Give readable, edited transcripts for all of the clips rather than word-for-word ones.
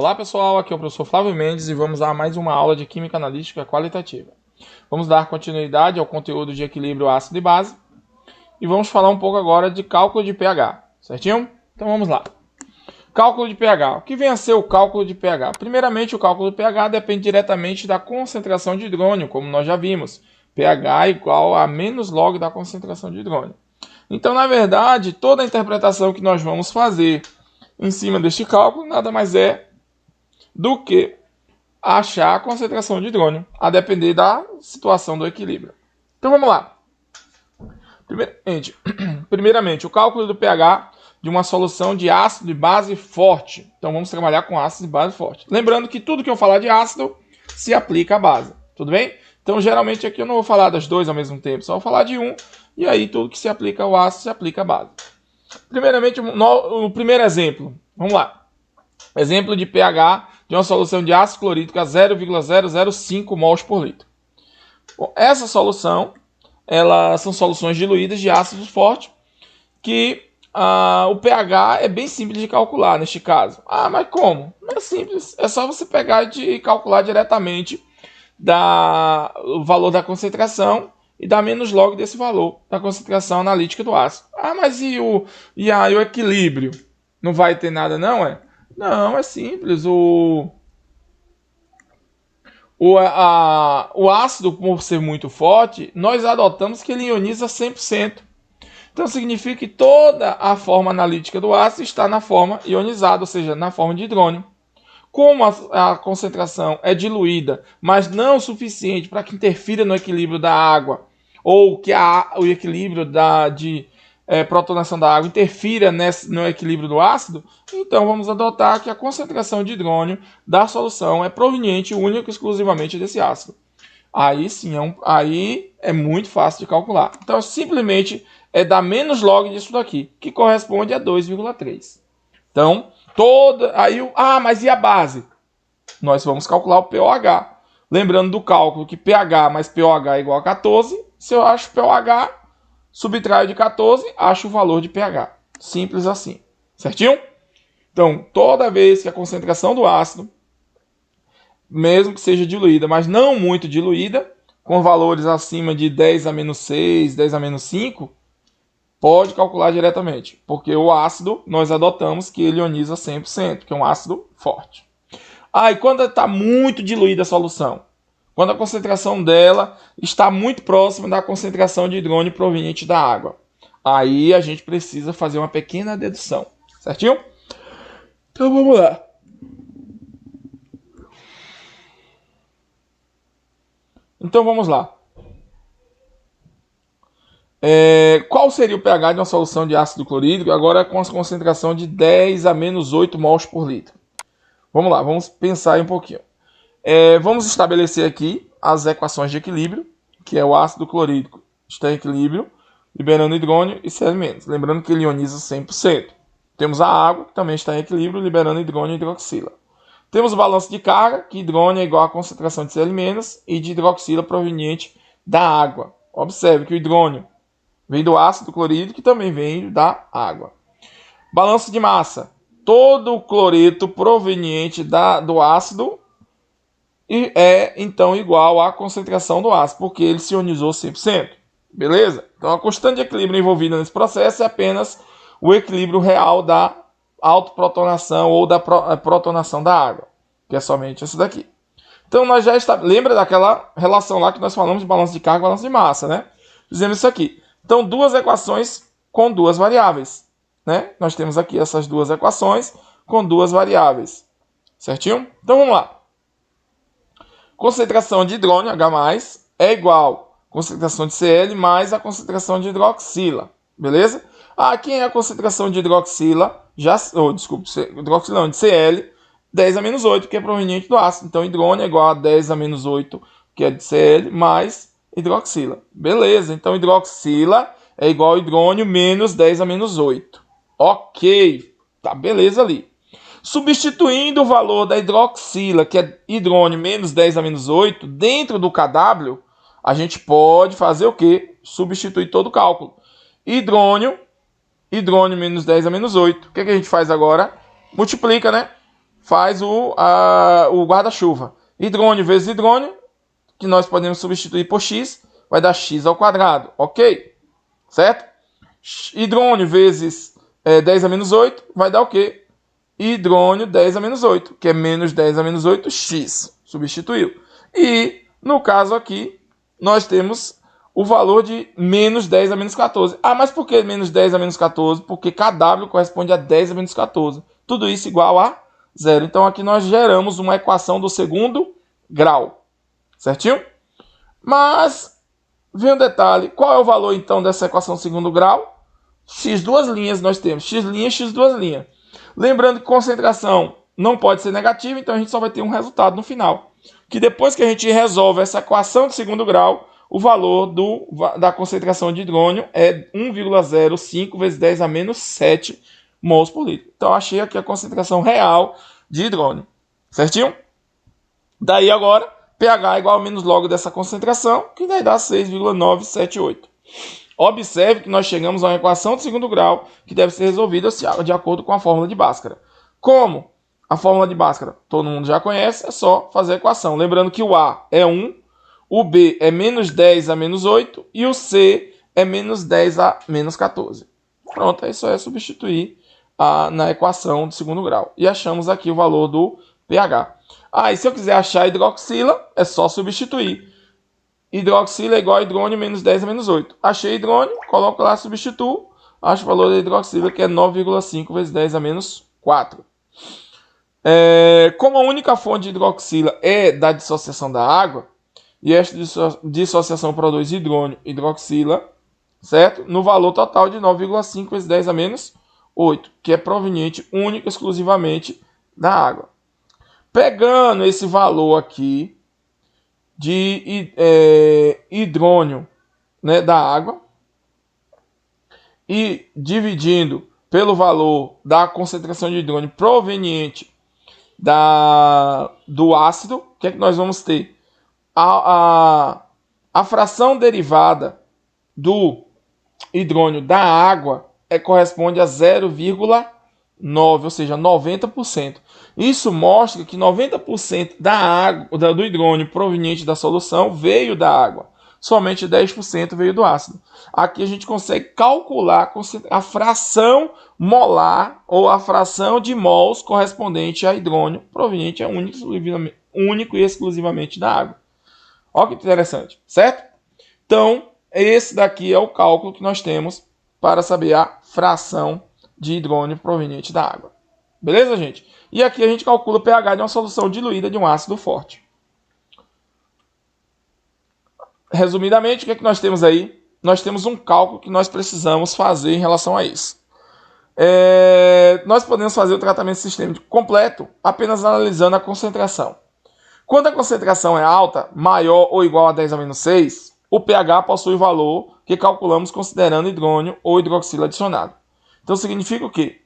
Olá pessoal, aqui é o professor Flávio Mendes e vamos a mais uma aula de Química Analítica Qualitativa. Vamos dar continuidade ao conteúdo de equilíbrio ácido e base e vamos falar um pouco agora de cálculo de pH, certinho? Então vamos lá. Cálculo de pH. O que vem a ser o cálculo de pH? Primeiramente, o cálculo de pH depende diretamente da concentração de hidrônio, como nós já vimos. pH igual a menos log da concentração de hidrônio. Então, na verdade, toda a interpretação que nós vamos fazer em cima deste cálculo nada mais é do que achar a concentração de hidrônio, a depender da situação do equilíbrio. Então vamos lá. Primeiramente, o cálculo do pH de uma solução de ácido e base forte. Então vamos trabalhar com ácido e base forte. Lembrando que tudo que eu falar de ácido se aplica à base, tudo bem? Então geralmente aqui eu não vou falar das duas ao mesmo tempo, só vou falar de um, e aí tudo que se aplica ao ácido se aplica à base. Primeiramente, o primeiro exemplo, vamos lá. Exemplo de pH de uma solução de ácido clorídrico a 0,005 mols por litro. Bom, essa solução, elas são soluções diluídas de ácido forte, que o pH é bem simples de calcular neste caso. Mas como? Não é simples, é só você pegar e calcular diretamente o valor da concentração e dar menos log desse valor da concentração analítica do ácido. Mas e o equilíbrio? Não vai ter nada não, é? Não, é simples. O ácido, por ser muito forte, nós adotamos que ele ioniza 100%. Então significa que toda a forma analítica do ácido está na forma ionizada, ou seja, na forma de hidrônio. Como a concentração é diluída, mas não o suficiente para que interfira no equilíbrio da água, ou que o equilíbrio de protonação da água interfira no equilíbrio do ácido, então vamos adotar que a concentração de hidrônio da solução é proveniente única e exclusivamente desse ácido. Aí sim, aí é muito fácil de calcular. Então simplesmente é dar menos log disso daqui, que corresponde a 2,3. Então, mas e a base? Nós vamos calcular o pOH. Lembrando do cálculo que pH mais pOH é igual a 14. Se eu acho pOH, subtraio de 14, acho o valor de pH. Simples assim. Certinho? Então, toda vez que a concentração do ácido, mesmo que seja diluída, mas não muito diluída, com valores acima de 10 a menos 6, 10 a menos 5, pode calcular diretamente, porque o ácido nós adotamos que ele ioniza 100%, que é um ácido forte. E quando está muito diluída a solução? Quando a concentração dela está muito próxima da concentração de hidrônio proveniente da água. Aí a gente precisa fazer uma pequena dedução, certinho? Então vamos lá. Qual seria o pH de uma solução de ácido clorídrico agora com a concentração de 10 a menos 8 mols por litro? Vamos lá, vamos pensar aí um pouquinho. Vamos estabelecer aqui as equações de equilíbrio, que é o ácido clorídrico está em equilíbrio, liberando hidrônio e Cl-. Lembrando que ele ioniza 100%. Temos a água, que também está em equilíbrio, liberando hidrônio e hidroxila. Temos o balanço de carga, que hidrônio é igual à concentração de Cl- e de hidroxila proveniente da água. Observe que o hidrônio vem do ácido clorídrico e também vem da água. Balanço de massa. Todo o cloreto proveniente do ácido é, então, igual à concentração do ácido, porque ele se ionizou 100%. Beleza? Então, a constante de equilíbrio envolvida nesse processo é apenas o equilíbrio real da autoprotonação ou da protonação da água, que é somente isso daqui. Então, nós já lembra daquela relação lá que nós falamos de balanço de carga e balanço de massa, né? Fizemos isso aqui. Então, duas equações com duas variáveis, né? Nós temos aqui essas duas equações com duas variáveis, certinho? Então, vamos lá. Concentração de hidrônio, H+, é igual a concentração de Cl mais a concentração de hidroxila, beleza? Quem é a concentração de hidroxila? Hidroxila não, de Cl, 10 a menos 8, que é proveniente do ácido. Então, hidrônio é igual a 10 a menos 8, que é de Cl, mais hidroxila. Beleza, então hidroxila é igual a hidrônio menos 10 a menos 8. Ok, tá, beleza ali. Substituindo o valor da hidroxila, que é hidrônio menos 10 a menos 8, dentro do KW, a gente pode fazer o quê? Substituir todo o cálculo. Hidrônio menos 10 a menos 8. O que a gente faz agora? Multiplica, né? faz o guarda-chuva. Hidrônio vezes hidrônio, que nós podemos substituir por x, vai dar x ao quadrado, ok? Certo? Hidrônio vezes 10 a menos 8 vai dar o quê? Hidrônio 10 a menos 8, que é menos 10 a menos 8, x. Substituiu. E, no caso aqui, nós temos o valor de menos 10 a menos 14. Ah, mas por que menos 10 a menos 14? Porque kW corresponde a 10 a menos 14. Tudo isso igual a zero. Então, aqui nós geramos uma equação do segundo grau. Certinho? Mas, vem um detalhe. Qual é o valor, então, dessa equação do segundo grau? X duas linhas nós temos. X linha, X duas linhas. Lembrando que concentração não pode ser negativa, então a gente só vai ter um resultado no final. Que depois que a gente resolve essa equação de segundo grau, o valor da concentração de hidrônio é 1,05 vezes 10 a menos 7 mols por litro. Então, achei aqui a concentração real de hidrônio. Certinho? Daí agora, pH igual a menos log dessa concentração, que vai dar 6,978. Observe que nós chegamos a uma equação de segundo grau que deve ser resolvida de acordo com a fórmula de Bhaskara. Como a fórmula de Bhaskara todo mundo já conhece, é só fazer a equação. Lembrando que o A é 1, o B é menos 10 a menos 8 e o C é menos 10 a menos 14. Pronto, aí só é substituir na equação de segundo grau. E achamos aqui o valor do pH. E se eu quiser achar hidroxila, é só substituir. Hidroxila é igual a hidrônio menos 10 a menos 8. Achei hidrônio, coloco lá, substituo. Acho o valor da hidroxila, que é 9,5 vezes 10 a menos 4. Como a única fonte de hidroxila é da dissociação da água, e esta dissociação produz hidrônio e hidroxila, certo? No valor total de 9,5 vezes 10 a menos 8, que é proveniente única e exclusivamente da água. Pegando esse valor aqui de hidrônio, né, da água e dividindo pelo valor da concentração de hidrônio proveniente do ácido, o que é que nós vamos ter? A fração derivada do hidrônio da água corresponde a 0,9, ou seja, 90%. Isso mostra que 90% da água, do hidrônio proveniente da solução veio da água. Somente 10% veio do ácido. Aqui a gente consegue calcular a fração molar ou a fração de mols correspondente a hidrônio proveniente único e exclusivamente da água. Olha que interessante, certo? Então, esse daqui é o cálculo que nós temos para saber a fração de hidrônio proveniente da água. Beleza, gente? E aqui a gente calcula o pH de uma solução diluída de um ácido forte. Resumidamente, o que é que nós temos aí? Nós temos um cálculo que nós precisamos fazer em relação a isso. Nós podemos fazer o tratamento sistêmico completo apenas analisando a concentração. Quando a concentração é alta, maior ou igual a 10 a menos 6, o pH possui o valor que calculamos considerando hidrônio ou hidroxila adicionado. Então significa o quê?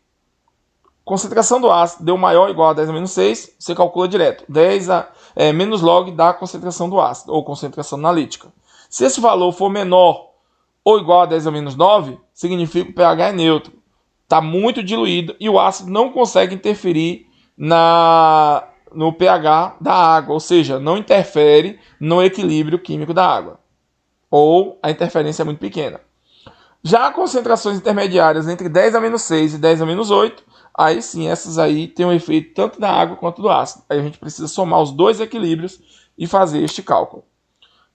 Concentração do ácido deu maior ou igual a 10 a menos 6, você calcula direto. 10 menos log da concentração do ácido, ou concentração analítica. Se esse valor for menor ou igual a 10 a menos 9, significa que o pH é neutro. Está muito diluído e o ácido não consegue interferir no pH da água, ou seja, não interfere no equilíbrio químico da água. Ou a interferência é muito pequena. Já concentrações intermediárias entre 10 a menos 6 e 10 a menos 8, aí sim, essas aí têm um efeito tanto da água quanto do ácido. Aí a gente precisa somar os dois equilíbrios e fazer este cálculo.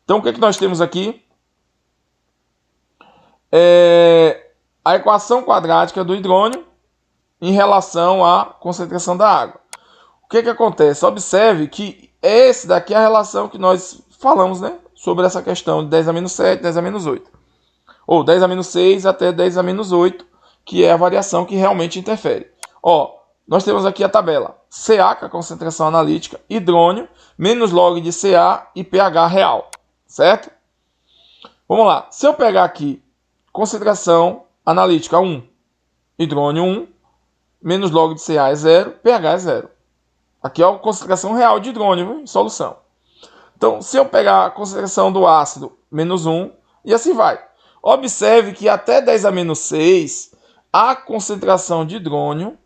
Então, o que é que nós temos aqui? A equação quadrática do hidrônio em relação à concentração da água. O que é que acontece? Observe que esse daqui é a relação que nós falamos, né? Sobre essa questão de 10 a menos 7, 10 a menos 8. Ou 10 a menos 6 até 10 a menos 8, que é a variação que realmente interfere. Nós temos aqui a tabela. Ca, que é a concentração analítica, hidrônio, menos log de Ca e pH real. Certo? Vamos lá. Se eu pegar aqui concentração analítica 1, hidrônio 1, menos log de Ca é 0, pH é 0. Aqui é a concentração real de hidrônio em solução. Então, se eu pegar a concentração do ácido, menos 1, e assim vai. Observe que até 10 a menos 6, a concentração de hidrônio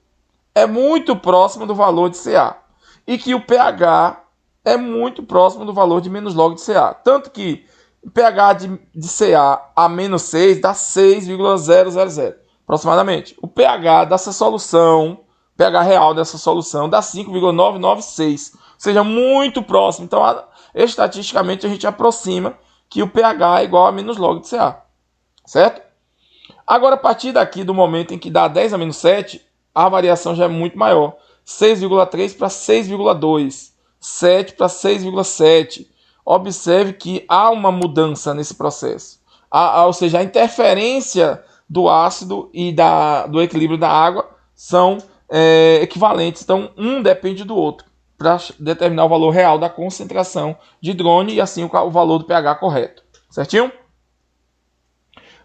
é muito próximo do valor de Ca. E que o pH é muito próximo do valor de menos log de Ca. Tanto que o pH de Ca a menos 6 dá 6,000 aproximadamente. O pH dessa solução, pH real dessa solução, dá 5,996. Ou seja, muito próximo. Então, estatisticamente, a gente aproxima que o pH é igual a menos log de Ca. Certo? Agora, a partir daqui, do momento em que dá 10 a menos 7, a variação já é muito maior. 6,3 para 6,2. 7 para 6,7. Observe que há uma mudança nesse processo. Ou seja, a interferência do ácido e do equilíbrio da água são equivalentes. Então, um depende do outro para determinar o valor real da concentração de hidrônio e assim o valor do pH correto. Certinho?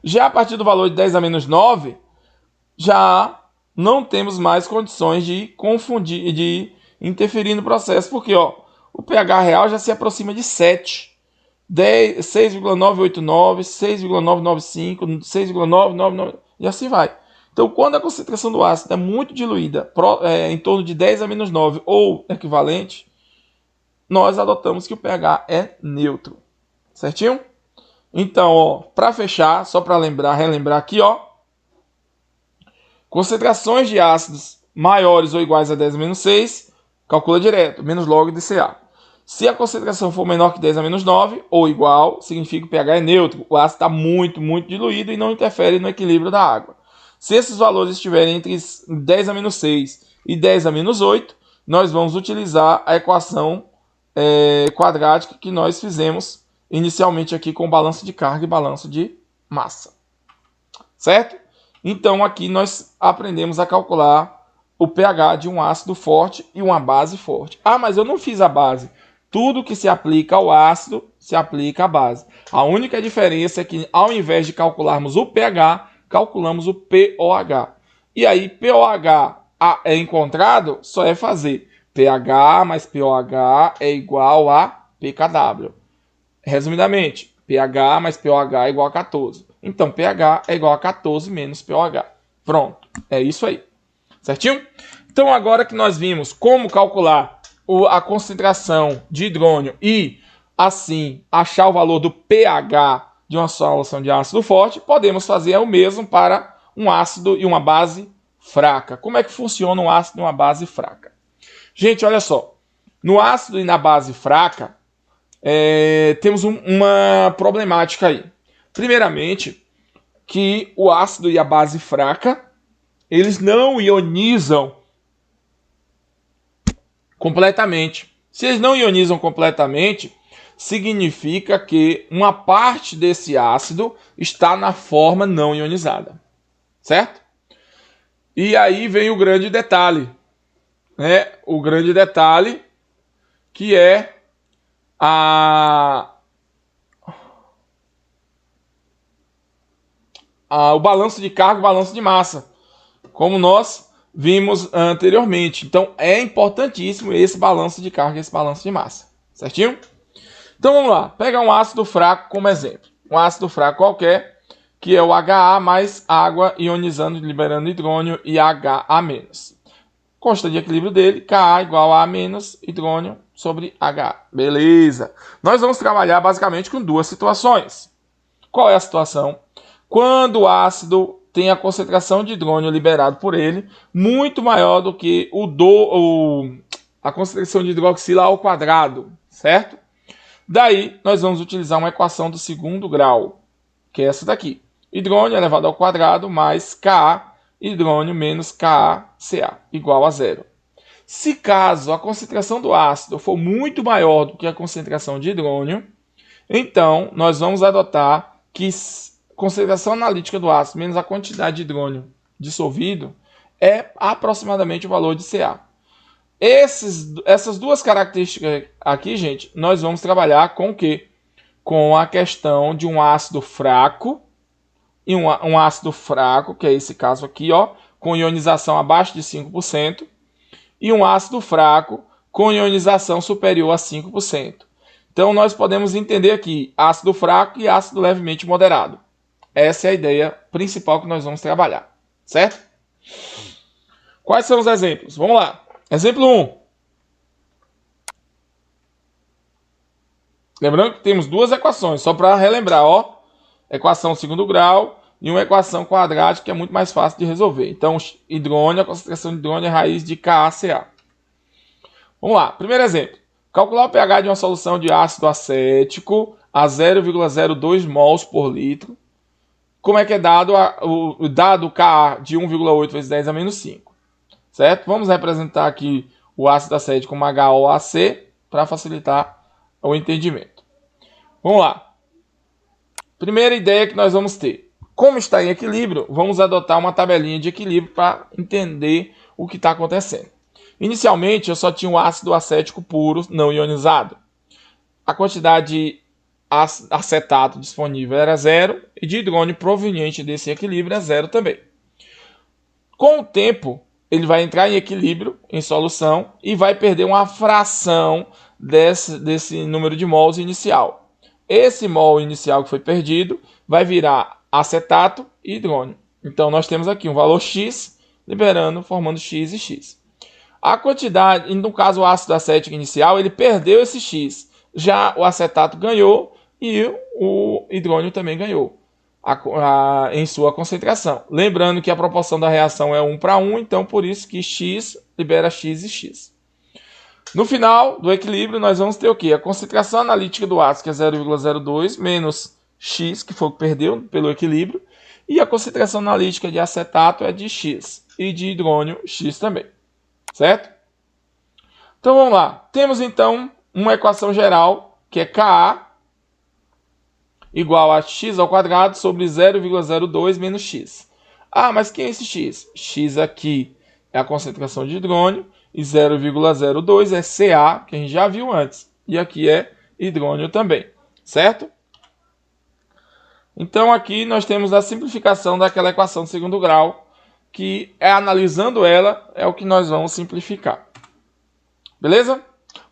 Já a partir do valor de 10 a menos 9, já não temos mais condições de confundir, de interferir no processo, porque o pH real já se aproxima de 7, 6,989, 6,995, 6,999 e assim vai. Então, quando a concentração do ácido é muito diluída, em torno de 10 a menos 9 ou equivalente, nós adotamos que o pH é neutro. Certinho? Então, para fechar, só para relembrar aqui, concentrações de ácidos maiores ou iguais a 10 a menos 6, calcula direto, menos log de Ca. Se a concentração for menor que 10 a menos 9, ou igual, significa que o pH é neutro. O ácido está muito, muito diluído e não interfere no equilíbrio da água. Se esses valores estiverem entre 10 a menos 6 e 10 a menos 8, nós vamos utilizar a equação quadrática que nós fizemos inicialmente aqui com balanço de carga e balanço de massa. Certo? Então aqui nós aprendemos a calcular o pH de um ácido forte e uma base forte. Ah, mas eu não fiz a base. Tudo que se aplica ao ácido se aplica à base. A única diferença é que ao invés de calcularmos o pH, calculamos o pOH. E aí pOH é encontrado, só é fazer pH mais pOH é igual a pKw. Resumidamente, pH mais pOH é igual a 14. Então, pH é igual a 14 menos pOH. Pronto, é isso aí. Certinho? Então, agora que nós vimos como calcular a concentração de hidrônio e, assim, achar o valor do pH de uma solução de ácido forte, podemos fazer o mesmo para um ácido e uma base fraca. Como é que funciona um ácido e uma base fraca? Gente, olha só. No ácido e na base fraca, temos uma problemática aí. Primeiramente, que o ácido e a base fraca, eles não ionizam completamente. Se eles não ionizam completamente, significa que uma parte desse ácido está na forma não ionizada. Certo? E aí vem o grande detalhe. O grande detalhe que é o balanço de carga e o balanço de massa, como nós vimos anteriormente. Então, é importantíssimo esse balanço de carga e esse balanço de massa. Certinho? Então, vamos lá. Pega um ácido fraco como exemplo. Um ácido fraco qualquer, que é o HA mais água ionizando, liberando hidrônio e HA-. Consta de equilíbrio dele, Ka igual a menos hidrônio sobre HA. Beleza. Nós vamos trabalhar basicamente com duas situações. Qual é a situação? Quando o ácido tem a concentração de hidrônio liberado por ele muito maior do que a concentração de hidroxila ao quadrado, certo? Daí, nós vamos utilizar uma equação do segundo grau, que é essa daqui. Hidrônio elevado ao quadrado mais Ka, hidrônio menos KaCa, igual a zero. Se caso a concentração do ácido for muito maior do que a concentração de hidrônio, então nós vamos adotar que a concentração analítica do ácido menos a quantidade de hidrônio dissolvido é aproximadamente o valor de Ca. Essas duas características aqui, gente, nós vamos trabalhar com o quê? Com a questão de um ácido fraco e um ácido fraco, que é esse caso aqui, com ionização abaixo de 5%, e um ácido fraco com ionização superior a 5%. Então, nós podemos entender aqui ácido fraco e ácido levemente moderado. Essa é a ideia principal que nós vamos trabalhar, certo? Quais são os exemplos? Vamos lá. Exemplo 1. Lembrando que temos duas equações, só para relembrar, ó. Equação segundo grau e uma equação quadrática que é muito mais fácil de resolver. Então, hidrônio, a concentração de hidrônio é raiz de KaCa. Vamos lá, primeiro exemplo. Calcular o pH de uma solução de ácido acético a 0,02 mols por litro. Como é que é dado o dado Ka de 1,8 vezes 10 a menos 5? Certo? Vamos representar aqui o ácido acético como HOAC para facilitar o entendimento. Vamos lá. Primeira ideia que nós vamos ter. Como está em equilíbrio, vamos adotar uma tabelinha de equilíbrio para entender o que está acontecendo. Inicialmente, eu só tinha o ácido acético puro, não ionizado. A quantidade de acetato disponível era 0 e de hidrônio proveniente desse equilíbrio é 0 também. Com o tempo, ele vai entrar em equilíbrio, em solução, e vai perder uma fração desse número de mols inicial. Esse mol inicial que foi perdido vai virar acetato e hidrônio. Então, nós temos aqui um valor X, liberando, formando X e X. A quantidade, no caso o ácido acético inicial, ele perdeu esse X. Já o acetato ganhou e o hidrônio também ganhou em sua concentração. Lembrando que a proporção da reação é 1 para 1, então por isso que X libera X e X. No final do equilíbrio, nós vamos ter o quê? A concentração analítica do ácido, que é 0,02, menos X, que foi o que perdeu pelo equilíbrio, e a concentração analítica de acetato é de X, e de hidrônio X também. Certo? Então vamos lá. Temos então uma equação geral, que é Ka igual a x ao quadrado sobre 0,02 menos x. Ah, mas quem é esse x? X aqui é a concentração de hidrônio e 0,02 é Ca, que a gente já viu antes. E aqui é hidrônio também, certo? Então aqui nós temos a simplificação daquela equação de segundo grau, que analisando ela é o que nós vamos simplificar. Beleza?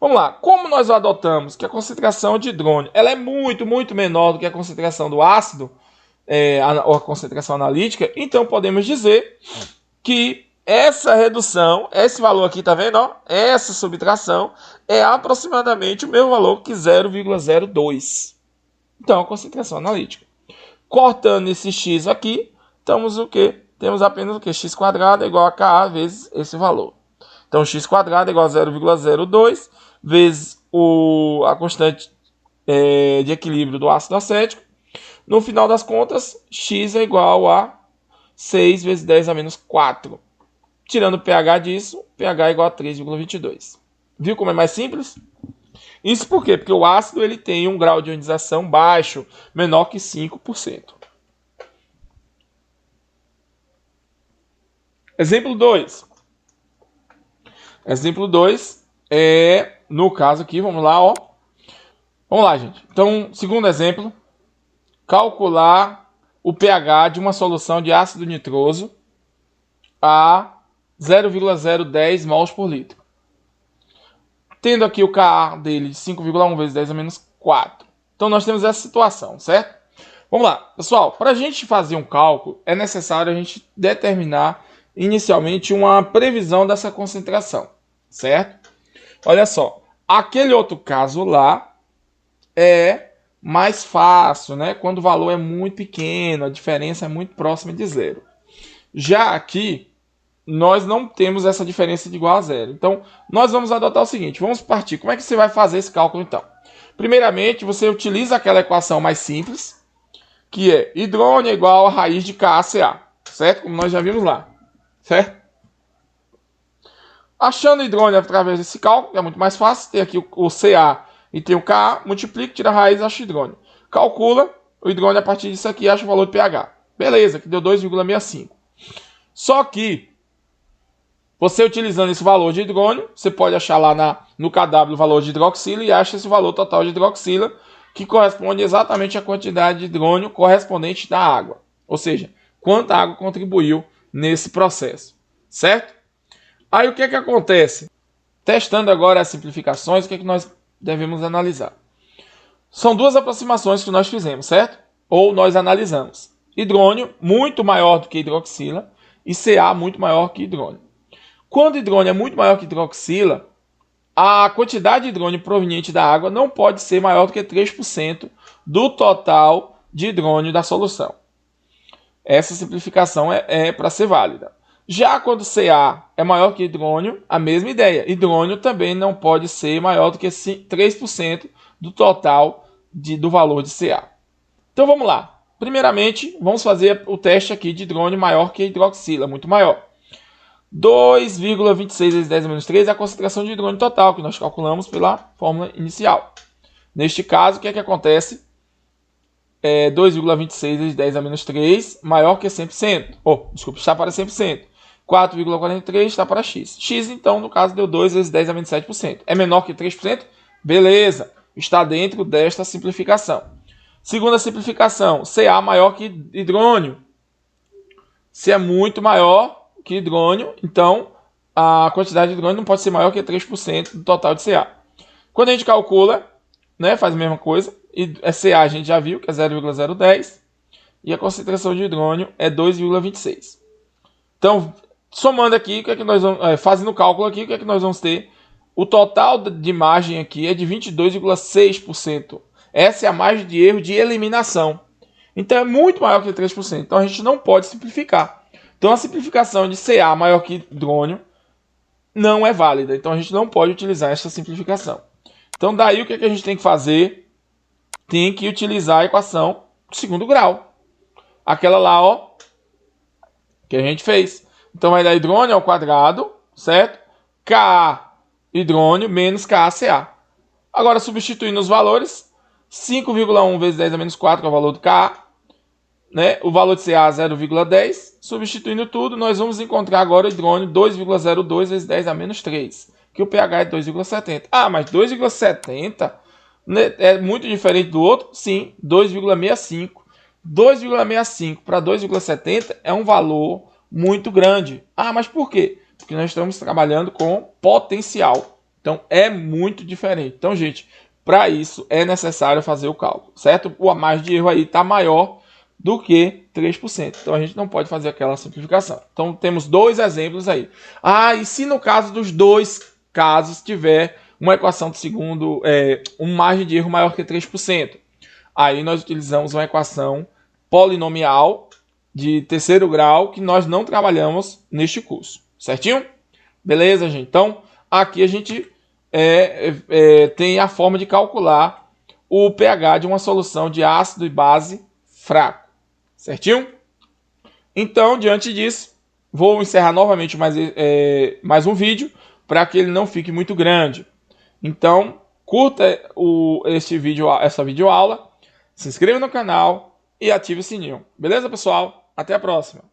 Vamos lá. Como nós adotamos que a concentração de hidrônio ela é muito, muito menor do que a concentração do ácido, ou a concentração analítica, então podemos dizer que essa redução, esse valor aqui, tá vendo? Ó? Essa subtração é aproximadamente o mesmo valor que 0,02. Então, a concentração analítica. Cortando esse x aqui, temos o quê? Temos apenas o quê? X quadrado é igual a Ka vezes esse valor. Então, x quadrado é igual a 0,02 vezes a constante de equilíbrio do ácido acético. No final das contas, x é igual a 6 vezes 10 a menos 4. Tirando o pH disso, pH é igual a 3,22. Viu como é mais simples? Isso por quê? Porque o ácido ele tem um grau de ionização baixo, menor que 5%. Exemplo 2. Exemplo 2 é, no caso aqui, vamos lá, ó. Vamos lá, gente. Então, segundo exemplo, calcular o pH de uma solução de ácido nitroso a 0,010 mols por litro. Tendo aqui o Ka dele de 5,1 vezes 10 a menos 4. Então, nós temos essa situação, certo? Vamos lá. Pessoal, para a gente fazer um cálculo, é necessário a gente determinar inicialmente uma previsão dessa concentração, certo? Olha só, aquele outro caso lá é mais fácil, né? Quando o valor é muito pequeno, a diferença é muito próxima de zero. Já aqui, nós não temos essa diferença de igual a zero. Então, nós vamos adotar o seguinte, vamos partir. Como é que você vai fazer esse cálculo, então? Primeiramente, você utiliza aquela equação mais simples, que é hidrônio é igual a raiz de KaCa, certo? Como nós já vimos lá, certo? Achando o hidrônio através desse cálculo, é muito mais fácil, tem aqui o Ca e tem o Ka, multiplica, tira a raiz e acha o hidrônio. Calcula o hidrônio a partir disso aqui e acha o valor de pH. Beleza, que deu 2,65. Só que, você utilizando esse valor de hidrônio, você pode achar lá no KW o valor de hidroxila e acha esse valor total de hidroxila, que corresponde exatamente à quantidade de hidrônio correspondente da água. Ou seja, quanta água contribuiu nesse processo, certo? Aí o que é que acontece? Testando agora as simplificações, o que é que nós devemos analisar? São duas aproximações que nós fizemos, certo? Ou nós analisamos. Hidrônio muito maior do que hidroxila e Ca muito maior que hidrônio. Quando o hidrônio é muito maior que hidroxila, a quantidade de hidrônio proveniente da água não pode ser maior do que 3% do total de hidrônio da solução. Essa simplificação é para ser válida. Já quando Ca é maior que hidrônio, a mesma ideia. Hidrônio também não pode ser maior do que 3% do total do valor de Ca. Então vamos lá. Primeiramente, vamos fazer o teste aqui de hidrônio maior que hidroxila, muito maior. 2,26 vezes 10 a menos 3 é a concentração de hidrônio total, que nós calculamos pela fórmula inicial. Neste caso, o que é que acontece? 2,26 vezes 10 a menos 3 maior que 100%. Desculpa, está para 100%. 4,43 está para x. X, então, no caso, deu 2 vezes 10 a menos 7%. É menor que 3%? Beleza, está dentro desta simplificação. Segunda simplificação, Ca maior que hidrônio. Se é muito maior que hidrônio, então a quantidade de hidrônio não pode ser maior que 3% do total de Ca. Quando a gente calcula, né, faz a mesma coisa, e Ca a gente já viu que é 0,010 e a concentração de hidrônio é 2,26. Então, somando aqui, o que é que nós vamos, fazendo o cálculo aqui, o que é que nós vamos ter? O total de margem aqui é de 22,6%. Essa é a margem de erro de eliminação. Então é muito maior que 3%. Então a gente não pode simplificar. Então a simplificação de Ca maior que hidrônio não é válida. Então a gente não pode utilizar essa simplificação. Então daí o que é que a gente tem que fazer? Tem que utilizar a equação do segundo grau. Aquela lá, ó, que a gente fez. Então vai dar hidrônio ao quadrado, certo? Ka hidrônio menos KCa. Agora substituindo os valores, 5,1 vezes 10 a menos 4, que é o valor do Ka, né? O valor de Ca 0,10. Substituindo tudo, nós vamos encontrar agora o hidrônio 2,02 vezes 10 a menos 3, que o pH é 2,70. Ah, mas 2,70 é muito diferente do outro? Sim, 2,65. 2,65 para 2,70 é um valor muito grande. Ah, mas por quê? Porque nós estamos trabalhando com potencial. Então é muito diferente. Então, gente, para isso é necessário fazer o cálculo, certo? A margem de erro aí está maior do que 3%. Então a gente não pode fazer aquela simplificação. Então temos dois exemplos aí. Ah, e se no caso dos dois casos tiver uma equação do segundo, uma margem de erro maior que 3%, aí nós utilizamos uma equação polinomial de terceiro grau que nós não trabalhamos neste curso, certinho? Beleza, gente? Então aqui a gente tem a forma de calcular o pH de uma solução de ácido e base fraco, certinho? Então, diante disso, vou encerrar novamente mais um vídeo para que ele não fique muito grande. Então, curta essa videoaula, se inscreva no canal e ative o sininho. Beleza, pessoal? Até a próxima!